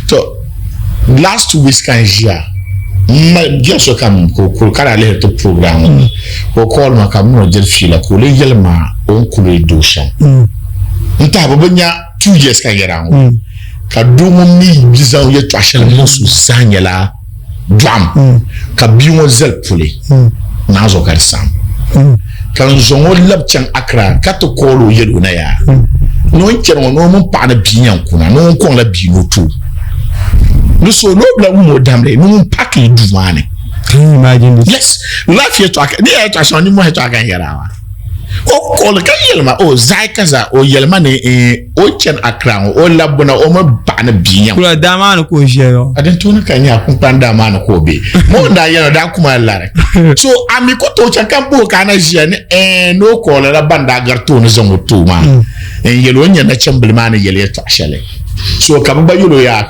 to last week kan jia ma geso kam ko kala le to program ko call ma kam no jel fila ko le yelma on ko le doshan nta babanya 2 years kan yaran ka dumum ni bizan ye twashel mo su sanyela dam ka biwo zel pule na zo karsam kan zongo labchan akra ka to kolo yedo na ya no nkyero no mo pa na biyan kuna no kon la bi no to no so no bla mo damle no pack e dumane imagine this. yes life ye to aka ni e to asan ni mo he to aka yarawa o kolo ka yelma o zai kaza o yelma ne o chen akra o labuna o mo pa na biyan kula dama no ko jero aden to na kan ya kun panda ma na ko be mo nda yeno da kuma lare so ami ko to chen kan bo kana jene no kolo la banda garto no zongo to ma en yelo nya na chambli ma na yele to ashale so kabba yelo ya